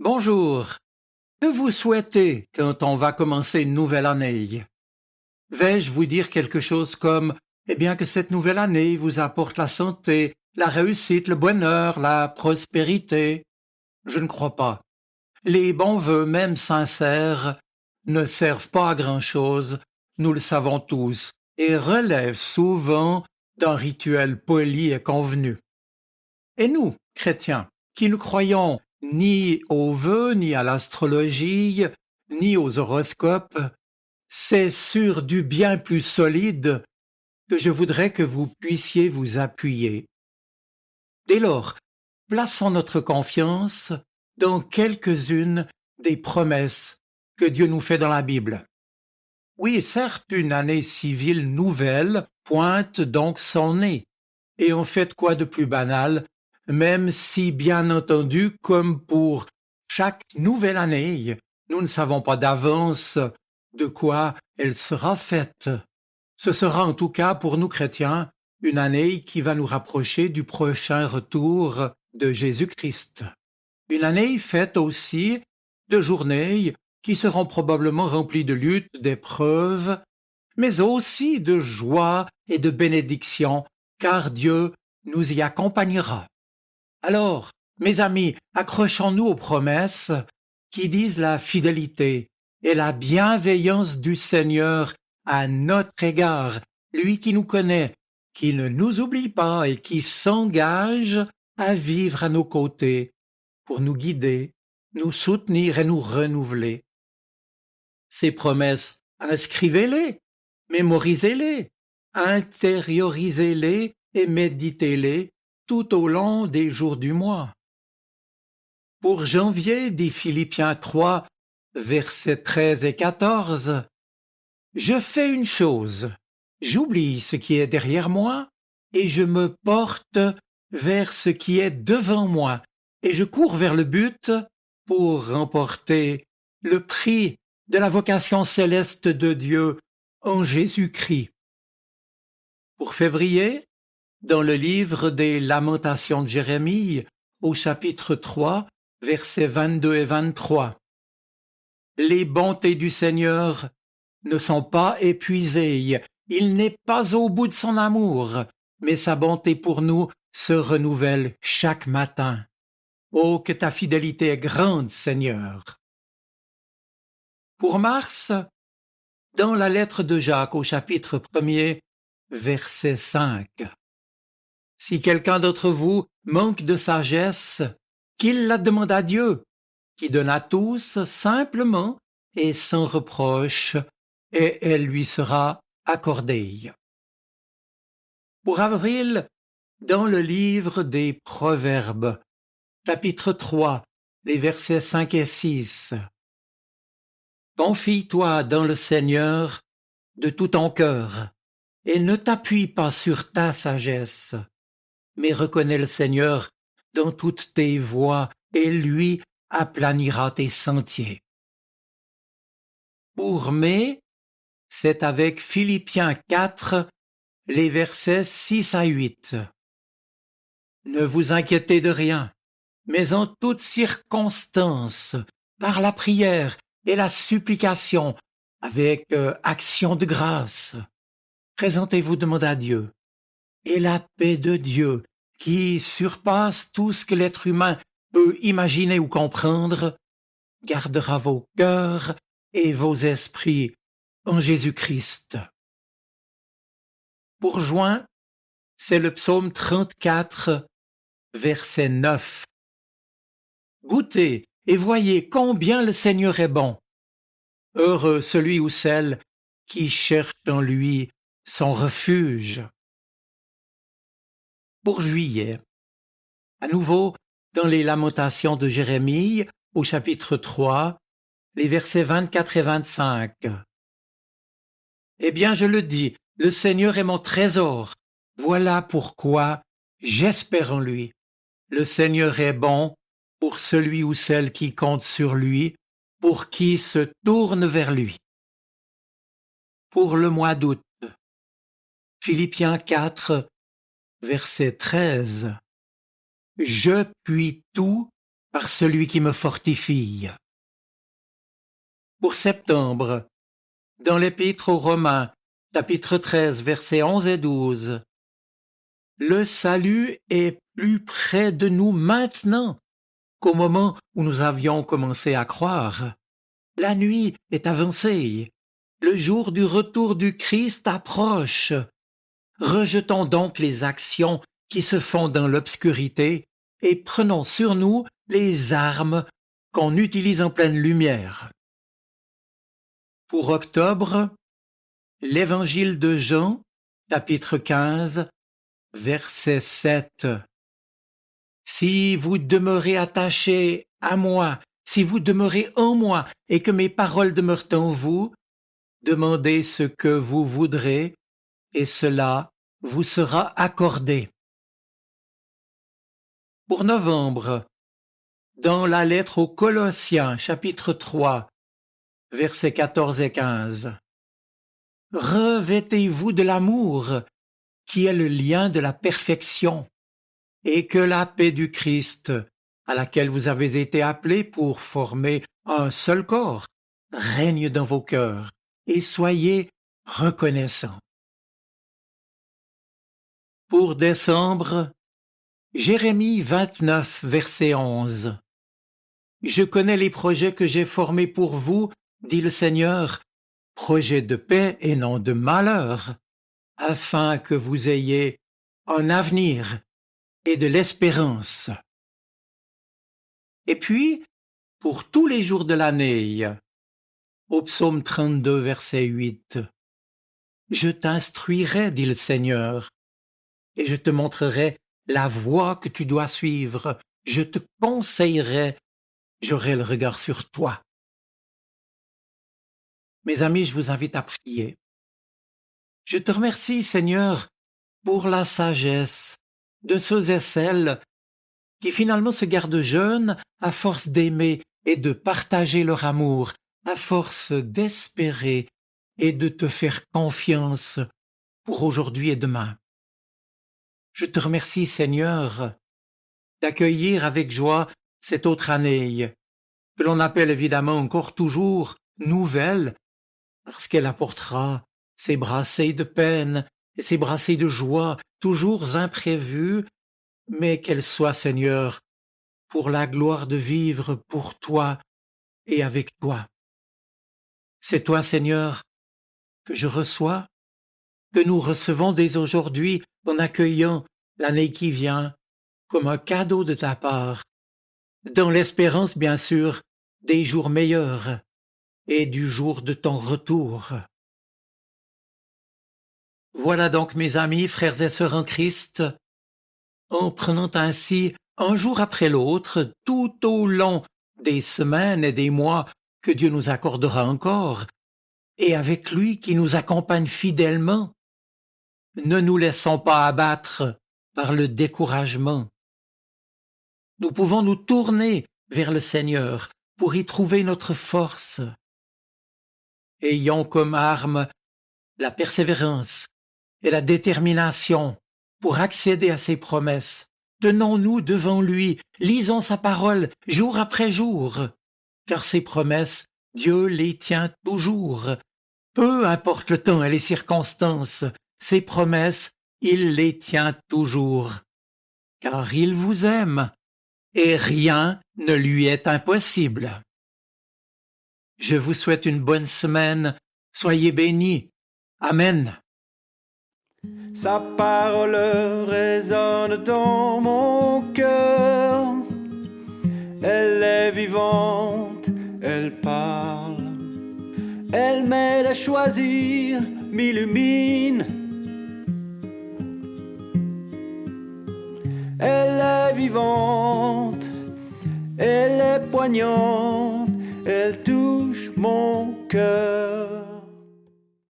Bonjour. Que vous souhaitez quand on va commencer une nouvelle année? Vais-je vous dire quelque chose comme que cette nouvelle année vous apporte la santé, la réussite, le bonheur, la prospérité? Je ne crois pas. Les bons vœux, même sincères, ne servent pas à grand-chose, nous le savons tous, et relèvent souvent d'un rituel poli et convenu. Et nous, chrétiens, qui ne croyons ni aux vœux, ni à l'astrologie, ni aux horoscopes, c'est sur du bien plus solide que je voudrais que vous puissiez vous appuyer. Dès lors, plaçons notre confiance dans quelques-unes des promesses que Dieu nous fait dans la Bible. Oui, certes, une année civile nouvelle pointe donc son nez. Et on fait quoi de plus banal, même si, bien entendu, comme pour chaque nouvelle année, nous ne savons pas d'avance de quoi elle sera faite. Ce sera en tout cas pour nous chrétiens une année qui va nous rapprocher du prochain retour de Jésus-Christ. Une année faite aussi de journées qui seront probablement remplies de luttes, d'épreuves, mais aussi de joie et de bénédictions, car Dieu nous y accompagnera. Alors, mes amis, accrochons-nous aux promesses qui disent la fidélité et la bienveillance du Seigneur à notre égard, lui qui nous connaît, qui ne nous oublie pas et qui s'engage à vivre à nos côtés pour nous guider, nous soutenir et nous renouveler. Ces promesses, inscrivez-les, mémorisez-les, intériorisez-les et méditez-les tout au long des jours du mois. Pour janvier, dit Philippiens 3, versets 13 et 14, « Je fais une chose, j'oublie ce qui est derrière moi et je me porte vers ce qui est devant moi et je cours vers le but pour remporter le prix de la vocation céleste de Dieu en Jésus-Christ. » Pour février, dans le livre des Lamentations de Jérémie, au chapitre 3, versets 22 et 23. « Les bontés du Seigneur ne sont pas épuisées, il n'est pas au bout de son amour, mais sa bonté pour nous se renouvelle chaque matin. Oh, que ta fidélité est grande, Seigneur. » Pour mars, dans la lettre de Jacques au chapitre 1er, verset 5. « Si quelqu'un d'entre vous manque de sagesse, qu'il la demande à Dieu, qui donne à tous simplement et sans reproche, et elle lui sera accordée. » Pour avril, dans le livre des Proverbes, chapitre 3, les versets 5 et 6. « Confie-toi dans le Seigneur de tout ton cœur, et ne t'appuie pas sur ta sagesse, mais reconnais le Seigneur dans toutes tes voies, et lui aplanira tes sentiers. » Pour mai, c'est avec Philippiens 4, les versets 6 à 8. « Ne vous inquiétez de rien, mais en toutes circonstances, par la prière et la supplication, avec action de grâce, présentez-vous demande à Dieu, et la paix de Dieu, qui surpasse tout ce que l'être humain peut imaginer ou comprendre, gardera vos cœurs et vos esprits en Jésus-Christ. » Pour juin, c'est le psaume 34, verset 9. « Goûtez et voyez combien le Seigneur est bon. Heureux celui ou celle qui cherche en lui son refuge. » Pour juillet, à nouveau dans les Lamentations de Jérémie, au chapitre 3, les versets 24 et 25. « Eh bien, je le dis, le Seigneur est mon trésor. Voilà pourquoi j'espère en lui. Le Seigneur est bon pour celui ou celle qui compte sur lui, pour qui se tourne vers lui. » Pour le mois d'août, Philippiens 4, verset 13. « Je puis tout par celui qui me fortifie. Pour septembre, dans l'Épître aux Romains, chapitre 13, versets 11 et 12, le salut est plus près de nous maintenant qu'au moment où nous avions commencé à croire. La nuit est avancée, le jour du retour du Christ approche. Rejetons donc les actions qui se font dans l'obscurité et prenons sur nous les armes qu'on utilise en pleine lumière. Pour octobre, l'Évangile de Jean, chapitre 15, verset 7. Si vous demeurez attachés à moi, si vous demeurez en moi et que mes paroles demeurent en vous, demandez ce que vous voudrez et cela vous sera accordé. Pour novembre, dans la lettre aux Colossiens, chapitre 3, versets 14 et 15. Revêtez-vous de l'amour, qui est le lien de la perfection, et que la paix du Christ, à laquelle vous avez été appelés pour former un seul corps, règne dans vos cœurs, et soyez reconnaissants. Pour décembre, Jérémie 29, verset 11. Je connais les projets que j'ai formés pour vous, dit le Seigneur, projets de paix et non de malheur, afin que vous ayez un avenir et de l'espérance. Et puis, pour tous les jours de l'année, au psaume 32, verset 8, je t'instruirai, dit le Seigneur, et je te montrerai la voie que tu dois suivre, je te conseillerai, j'aurai le regard sur toi. Mes amis, je vous invite à prier. Je te remercie, Seigneur, pour la sagesse de ceux et celles qui finalement se gardent jeunes à force d'aimer et de partager leur amour, à force d'espérer et de te faire confiance pour aujourd'hui et demain. Je te remercie, Seigneur, d'accueillir avec joie cette autre année, que l'on appelle évidemment encore toujours nouvelle, parce qu'elle apportera ses brassées de peine et ses brassées de joie, toujours imprévues, mais qu'elle soit, Seigneur, pour la gloire de vivre pour toi et avec toi. C'est toi, Seigneur, que je reçois, que nous recevons dès aujourd'hui en accueillant l'année qui vient comme un cadeau de ta part, dans l'espérance, bien sûr, des jours meilleurs et du jour de ton retour. Voilà donc, mes amis, frères et sœurs en Christ, en prenant ainsi un jour après l'autre, tout au long des semaines et des mois que Dieu nous accordera encore, et avec lui qui nous accompagne fidèlement, ne nous laissons pas abattre par le découragement. Nous pouvons nous tourner vers le Seigneur pour y trouver notre force. Ayons comme arme la persévérance et la détermination pour accéder à ses promesses. Tenons-nous devant lui, lisons sa parole jour après jour, car ses promesses, Dieu les tient toujours. Peu importe le temps et les circonstances, ses promesses, il les tient toujours, car il vous aime, et rien ne lui est impossible. Je vous souhaite une bonne semaine, soyez bénis. Amen. Sa parole résonne dans mon cœur, elle est vivante, elle parle, elle m'aide à choisir, m'illumine. Elle est vivante, elle est poignante, elle touche mon cœur.